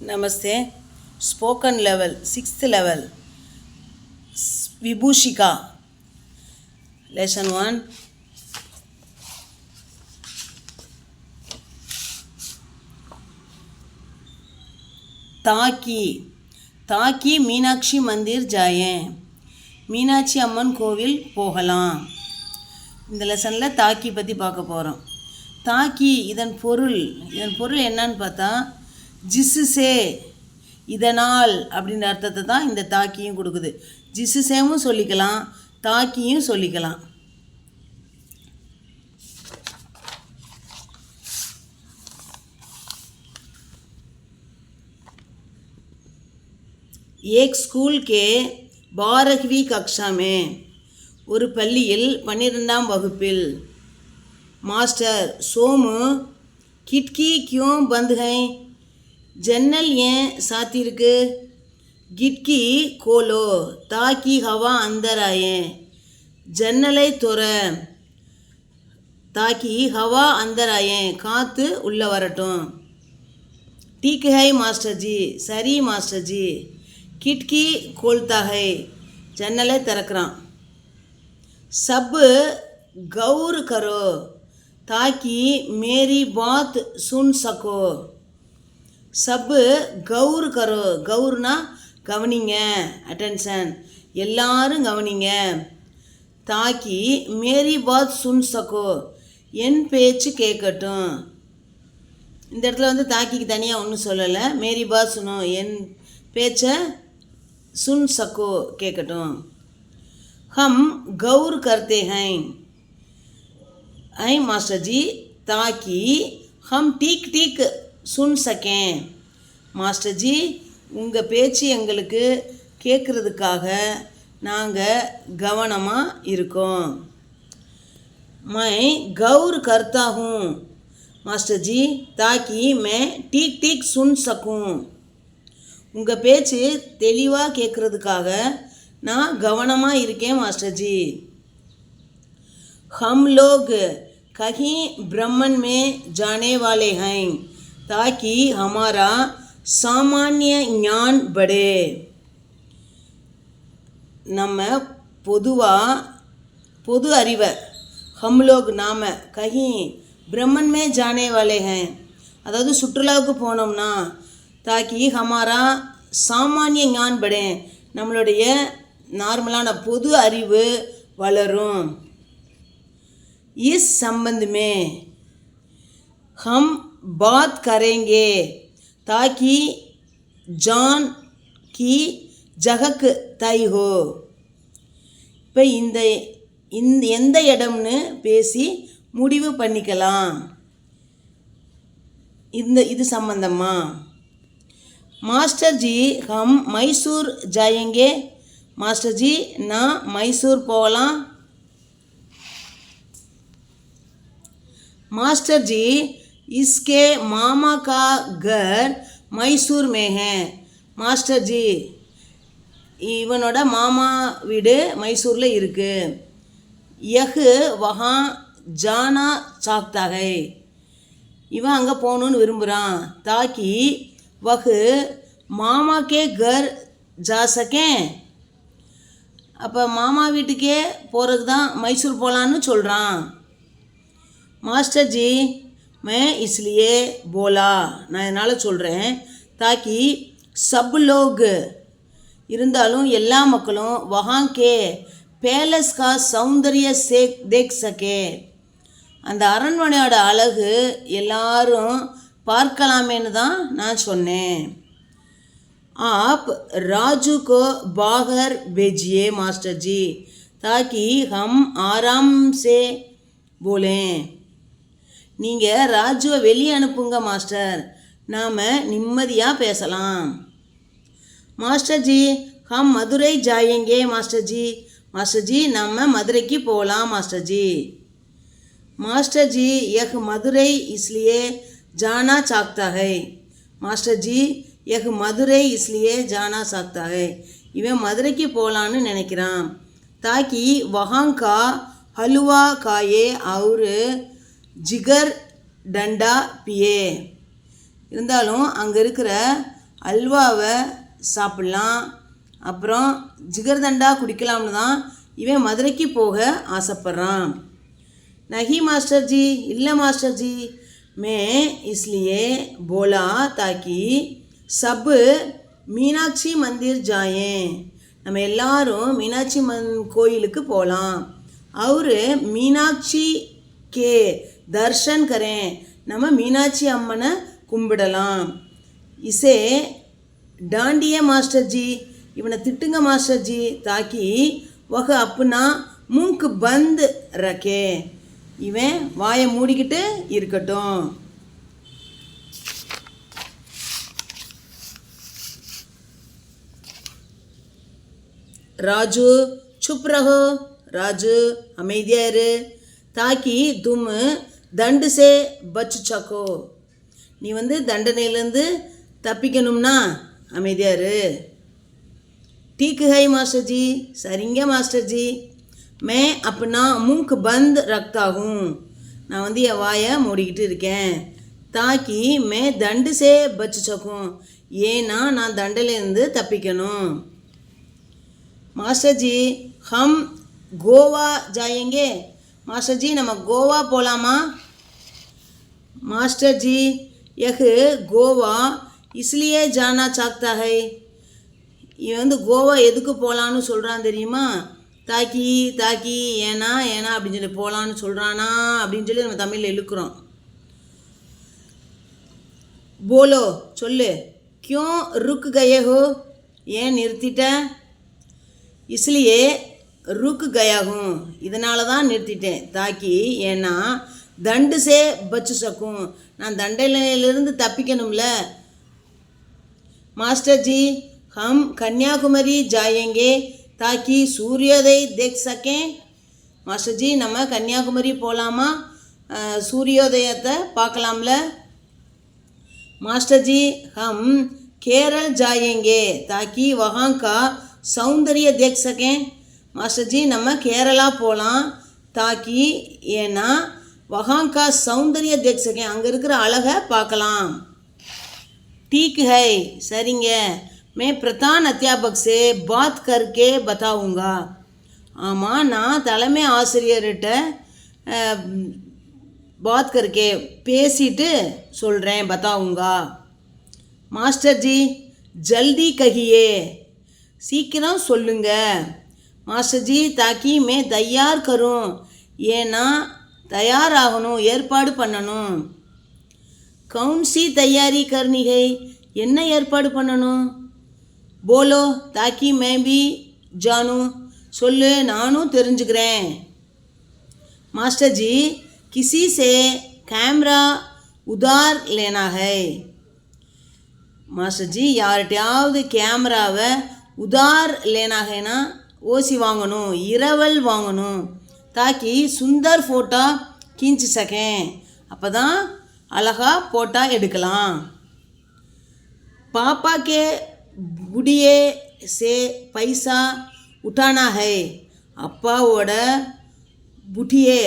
नमस्ते. Spoken level 6th level Vibhushika lesson 1. ताकि ताकि मीनाक्षी मंदिर जाएं. மீனாட்சி அம்மன் கோவில் போகலாம். இந்த லெசனில் தாக்கி பற்றி பார்க்க போகிறோம். தாக்கி இதன் பொருள் என்னன்னு பார்த்தா ஜிசுசே இதனால் அப்படின்ற அர்த்தத்தை தான் இந்த தாக்கியும் கொடுக்குது. ஜிசுசேவும் சொல்லிக்கலாம், தாக்கியும் சொல்லிக்கலாம். एक स्कूल के 12वीं कक्षा में ஒரு பள்ளியில் 12ஆம் வகுப்பில் மாஸ்டர் சோமு खिड़की क्यों बंद है, ஜன்னல் ஏன் சாத்திருக்கு, खिड़की खोलो ताकि हवा अंदर आए, ஜன்னலை தொற ताकि हवा अंदर आए, காற்று உள்ளே வரட்டும். ठीक है मास्टर जी, சரி மாஸ்டர் ஜி. खिड़की खोलता है, ஜன்னலை திறக்கிறான். सब गौर करो ताकि मेरी बात सुन सको. सब गौर करो, गौरना கவனிங்க, அட்டென்ஷன், எல்லாரும் கவனிங்க. தாக்கி மேரி பாத் சுன் சக்கோ, என் பேச்சு கேட்கட்டும். இந்த இடத்துல வந்து தாக்கிக்கு தனியாக ஒன்றும் சொல்லலை. மேரி பாத் சுனோ, என் பேச்சை சுன் சக்கோ கேட்கட்டும். हम गौर करते हैं मास्टर जी ताकि हम ठीक ठीक सुन सकें. மாஸ்டர் ஜி, உங்கள் பேச்சு எங்களுக்கு கேட்குறதுக்காக நாங்கள் கவனமாக இருக்கோம். मैं गौर करता हूँ मास्टर जी ताकि मैं ठीक ठीक सुन सकूँ. உங்கள் பேச்சு தெளிவாக கேட்குறதுக்காக நான் கவனமாக இருக்கேன் மாஸ்டர் ஜி. हम लोग कहीं ब्रह्मन में जाने वाले हैं ताकि हमारा सामान्य ज्ञान बढ़े. நம்ம பொது அறிவை हम लोग நாம் कहीं ब्रह्मन में जाने वाले हैं, அதாவது சுற்றுலாவுக்கு போனோம்னா தாக்கி ஹமாரா சாமானிய ஞான் படே, நம்மளுடைய நார்மலான பொது அறிவு வளரும். इस संबंध में हम बात करेंगे ताकि जान की जगह तय हो. இப்போ இந்த எந்த இடம்னு பேசி முடிவு பண்ணிக்கலாம். இது சம்பந்தமா. மாஸ்டர் ஜி हम मैसूर जाएंगे. மாஸ்டர் ஜி, நான் மைசூர் போகலாம். मास्टर जी इसके मामा का घर मैसूर में है. मास्टर जी, இவனோட மாமா வீடு மைசூரில் இருக்குது. यह वहाँ जाना चाहता है, இவன் அங்கே போகணுன்னு விரும்புகிறான். ताकि वह मामा के घर जा सकें. அப்போ மாமா வீட்டுக்கே போகிறதுக்கு தான் மைசூர் போகலான்னு சொல்கிறான். மாஸ்டர் ஜி मैं इसलिए बोला, நான் இதனால் சொல்கிறேன். ताकि सब लोग இருந்தாலும் எல்லா மக்களும் वहाँ के पैलेस का सौंदर्य से देख सके, அந்த அரண்மனையோட அழகு எல்லாரும் பார்க்கலாமேன்னு தான் நான் சொன்னேன். आप राजू को बाहर भेजिए मास्टर जी ताकि हम आराम से बोलें. நீங்கள் ராஜுவை வெளியே அனுப்புங்க மாஸ்டர், நாம் நிம்மதியாக பேசலாம். மாஸ்டர் ஜி हम मदुரை जाएंगे மாஸ்டர் ஜி. மாஸ்டர் ஜி, நம்ம மதுரைக்கு போகலாம் மாஸ்டர் ஜி. மாஸ்டர் ஜி यह मदुரை इसलिए जाना चाहता है. மாஸ்டர் ஜி यह मदुரை इसलिए जाना चाहता है, இவன் மதுரைக்கு போகலான்னு நினைக்கிறான். ताकि वहाँ का हलवा खाए और जिगर डंडा पिए. இருந்தாலும் அங்கே இருக்கிற அல்வாவை சாப்பிட்லாம், அப்புறம் ஜிகர்தண்டா குடிக்கலாம்னு தான் இவன் மதுரைக்கு போக ஆசைப்பட்றான். नहीं मास्टर जी, இல்லை மாஸ்டர் ஜி, मैं इसलिए बोला ताकि सब மீனாட்சி மந்திர் जाएं, நம்ம எல்லாரும் மீனாட்சி கோயிலுக்கு போகலாம். और மீனாட்சி के दर्शन करें, நம்ம மீனாட்சி அம்மனை கும்பிடலாம். इसे डांडिए मास्टर जी, இவனை திட்டுங்க மாஸ்டர் ஜி, ताकि वह अपना मुंह बंद रखे, இவன் வாயை மூடிக்கிட்டு இருக்கட்டும். ராஜு சுப் ரஹோ, ராஜு அமைதியா இரு, தாக்கி தும் தண்டு சே பச் சக்கோ, நீ தண்டனையிலேருந்து தப்பிக்கணும்னா அமைதியா இரு. ठीक है मास्टर जी, சரிங்க மாஸ்டர் ஜி. मैं अपना मुंह बंद रखता हूँ, நான் என் வாயை மூடிக்கிட்டு இருக்கேன். ताकि मैं दंड से बच सकूँ, ஏன்னா நான் தண்டனையிலேருந்து தப்பிக்கணும். மாஸ்டர் ஜி ஹம் கோவா जाएंगे, மாஸ்டர் ஜி நம்ம கோவா போகலாமா? மாஸ்டர் ஜி यह கோவா इसलिए जाना चाहता है, இவன் கோவா எதுக்கு போகலான்னு சொல்கிறான் தெரியுமா? தாக்கி தாக்கி ஏனா ஏனா அப்படின்னு சொல்லி போகலான்னு சொல்கிறானா அப்படின்னு சொல்லி நம்ம தமிழில் இழுக்கிறோம். போலோ சொல்லு, क्यों रुक गए हो, ஏன் நிறுத்திட்ட? इसलिए रुक गया हूँ, இதனால தான் நிறுத்திட்டேன். தாக்கி ஏன்னா தண்டு சே பச் சக்கும், நான் தண்டனையிலிருந்து தப்பிக்கணும்ல. मास्टर जी हम कन्याकुमारी जाएंगे ताकि सूर्योदय देख सकें, मास्टर जी நம்ம கன்னியாகுமரி போகலாமா, சூரியோதயத்தை பார்க்கலாம்ல. मास्टर जी हम केरल जाएंगे ताकि वहाँ का सौंदर्य देख सकें, मास्टर जी நம்ம கேரளா போகலாம், ताकि ஏன்னா वहाँ का सौंदर्य देख सकें, அங்கே இருக்கிற அழகை பார்க்கலாம். ठीक है, சரிங்க. मैं प्रधान अध्यापक से बात करके बताऊंगा, ஆமாம் நான் தலைமை ஆசிரியர்கிட்ட बात करके பேசிட்டு சொல்கிறேன், बताऊंगा. மாஸ்டர் ஜி ஜல்தி கஹியே, சீக்கிரம் சொல்லுங்க. மாஸ்டர் ஜி ताकि मैं तैयार करूं, ஏன்னா தயாராகணும், ஏற்பாடு பண்ணணும். कौन सी तैयारी करनी है, என்ன ஏற்பாடு பண்ணணும்? போலோ ताकि मैं भी जानूं, சொல்லு நானும் தெரிஞ்சுக்கிறேன். मास्टर जी किसी से कैमरा उधार लेना है, மாஸ்டர் ஜி யார்கிட்டையாவது கேமராவை உதார் लेना हैனா ஓசி வாங்கணும், இரவல் வாங்கணும். ताकि सुंदर फोटो खींच सकें, அப்போ தான் அழகாக போட்டோ எடுக்கலாம். पापा के बुढ़िए से पैसा उठाना है, அப்பாவோட புட்டியே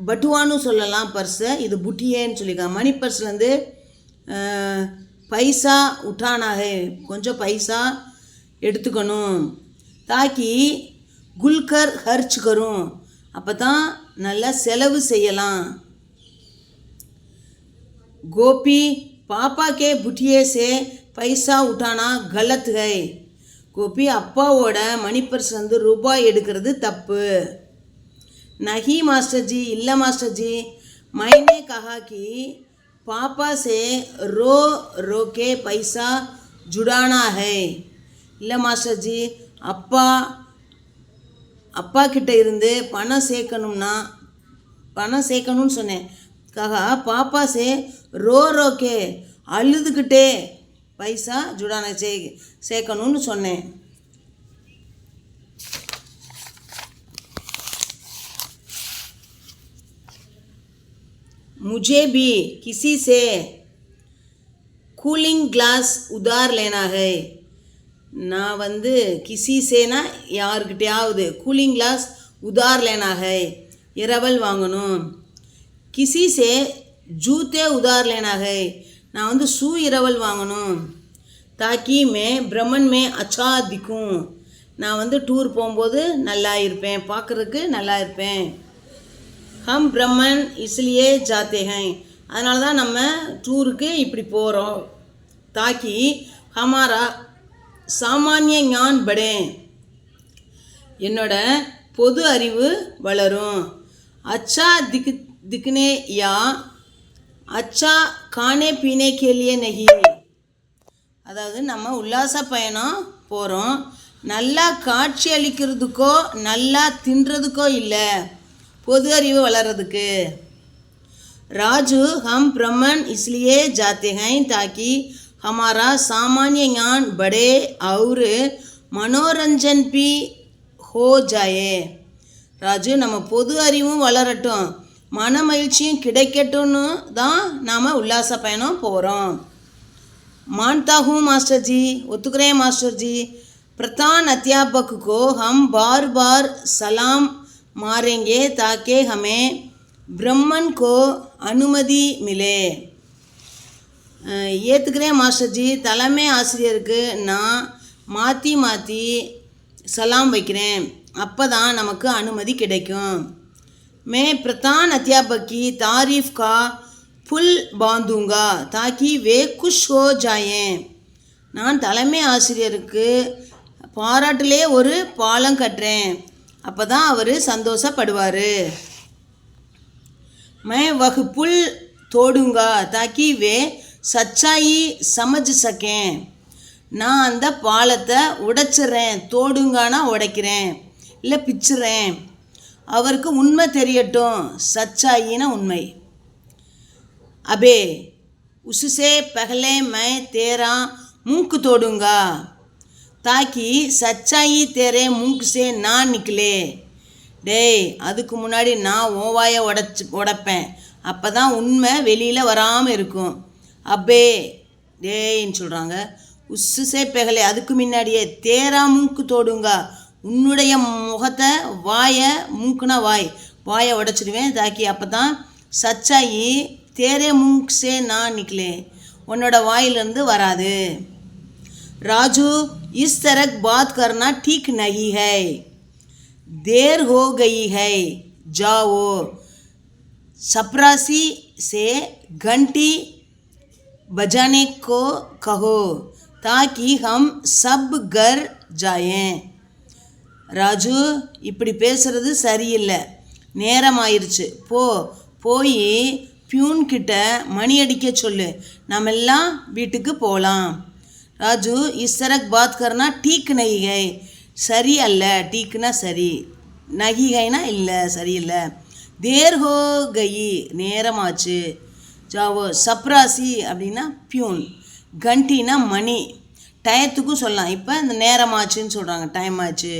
பட்டுவான்னு சொல்லலாம் பர்ஸை, இது புட்டியேன்னு சொல்லிக்கலாம். மணி பர்ஸ்லேருந்து பைசா உட்டானா ஹே, கொஞ்சம் பைசா எடுத்துக்கணும். தாக்கி குல்கர் ஹர்ச் கரும், அப்போ தான் நல்லா செலவு செய்யலாம். गोपी पापा के बुटिये से पैसा उठाना गलत है, கோபி அப்பாவோட மணி பர்ஸ் ரூபாய் எடுக்கிறது தப்பு. नहीं मास्टर जी, இல்லை மாஸ்டர் ஜி, मैंने कहा कि पापा से रो रो के पैसा जुड़ाना है, இல்லை மாஸ்டர் ஜி, அப்பா கிட்ட இருந்து பணம் சேர்க்கணும்னு சொன்னேன். கஹா பாப்பா சே ரோ ரோக்கே, அழுதுகிட்டே பைசா ஜுடான சேர்க்கணும்னு சொன்னேன். मुझे भी किसी से कूलिंग ग्लास उधार लेना है, நான் கிசி சேனா யார்கிட்டையாவது கூலிங் கிளாஸ் உதார் लेना है இரவல் வாங்கணும். किसी से जूते उधार लेना है, நான் ஷூ இரவல் வாங்கணும். தாக்கி மே பிரம்மன் மே அச்சா திக்கும், நான் வந்து டூர் போகும்போது நல்லா இருப்பேன், பார்க்குறதுக்கு நல்லா இருப்பேன். ஹம் பிரம்மன் இஸ்லியே ஜாத்தே ஹை, அதனால தான் நம்ம டூருக்கு இப்படி போகிறோம். தாக்கி ஹமாரா சாமானிய ஞான் படே, என்னோட பொது அறிவு வளரும். அச்சா திக்னே யா அச்சா கானே பீனே கேலியே நகி, அதாவது நம்ம உல்லாச பயணம் போகிறோம், நல்லா காட்சி அளிக்கிறதுக்கோ நல்லா தின்றதுக்கோ இல்லை, பொது அறிவு வளர்கிறதுக்கு. ராஜு ஹம் பிரம்மன் இஸ்லியே ஜாத்தே ஹை தாக்கி हमारा सामान्य ज्ञान बड़े और मनोरंजन भी हो जाए. ராஜு, நம்ம பொது அறிவும் வளரட்டும், மன மகிழ்ச்சியும் கிடைக்கட்டும்னு தான் நாம் உல்லாச பயணம் போகிறோம். मानता हूँ मास्टर जी, ஒத்துக்கிறேன் மாஸ்டர் ஜி. प्रधान अध्यापक को हम बार बार सलाम मारेंगे ताकि हमें ब्रह्मन को अनुमति मिले. ஏற்றுக்கிறேன் மாஸ்டர் ஜி, தலைமை ஆசிரியருக்கு நான் மாற்றி சலாம் வைக்கிறேன், அப்போ தான் நமக்கு அனுமதி கிடைக்கும். मैं प्रधान अध्यापक की तारीफ़ का पुल बांधूंगा ताकि वे खुश हो जाएं. நான் தலைமை ஆசிரியருக்கு பாராட்டிலே ஒரு பாலம் கட்டுறேன், அப்போ தான் அவர் சந்தோஷப்படுவார். मैं वह पुल तोड़ूंगा ताकि वे சச்சாயி சமஜ் சக்கேன், நான் அந்த பாலத்தை உடைச்சிட்றேன், தோடுங்கானா உடைக்கிறேன் இல்லை பிச்சுறேன், அவருக்கு உண்மை தெரியட்டும், சச்சாயின உண்மை. அபே உசுசே பகலே மை தேரா மூக்கு தோடுங்கா தாக்கி சச்சாயி தேரே மூக்கு சே நான் நிற்கலே. டேய், அதுக்கு முன்னாடி நான் ஓவாயை உடைப்பேன், அப்போ தான் உண்மை வெளியில் வராமல் இருக்கும். அப்பே டேன்னு சொல்கிறாங்க. உஸ்ஸே பெகலே, அதுக்கு முன்னாடியே தேரா மூக்கு தோடுங்க, உன்னுடைய முகத்தை வாயை, மூக்குனா வாயை உடைச்சிடுவேன் தாக்கி, அப்போ தான் சச்சாயி தேரே மூக்கு சே நான் நிற்கலே, உன்னோட வாயிலிருந்து வராது. ராஜு இஸ் தரக் பாத் கர்னா ठीक नहीं है, देर हो गई है, जाओ चपरासी से घंटी बजाने को कहो ताकि हम सब घर जाएं. ராஜு, இப்படி பேசுகிறது சரியில்லை, நேரம் ஆயிடுச்சு, போய் பியூன்கிட்ட மணி அடிக்க சொல்லு, நம்ம எல்லாம் வீட்டுக்கு போகலாம். ராஜு இஸ் தரக் பாத் கர்னா டீக் நகிகை, சரி அல்ல, டீக்குனா சரி, நகிகைனா இல்லை சரியில்லை, தேர் ஹோ கயி நேரமாச்சு, ஜாவோ சப்ராசி அப்படின்னா பியூன், கண்டினா மணி, டயத்துக்கும் சொல்லலாம், இப்போ இந்த நேரமாச்சுன்னு சொல்கிறாங்க, டைம் ஆச்சு.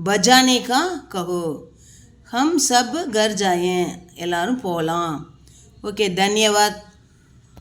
பஜானே கா கஹோ ஹம் சப் கர் ஜாயேன், எல்லோரும் போகலாம். ஓகே, தன்யவாத்.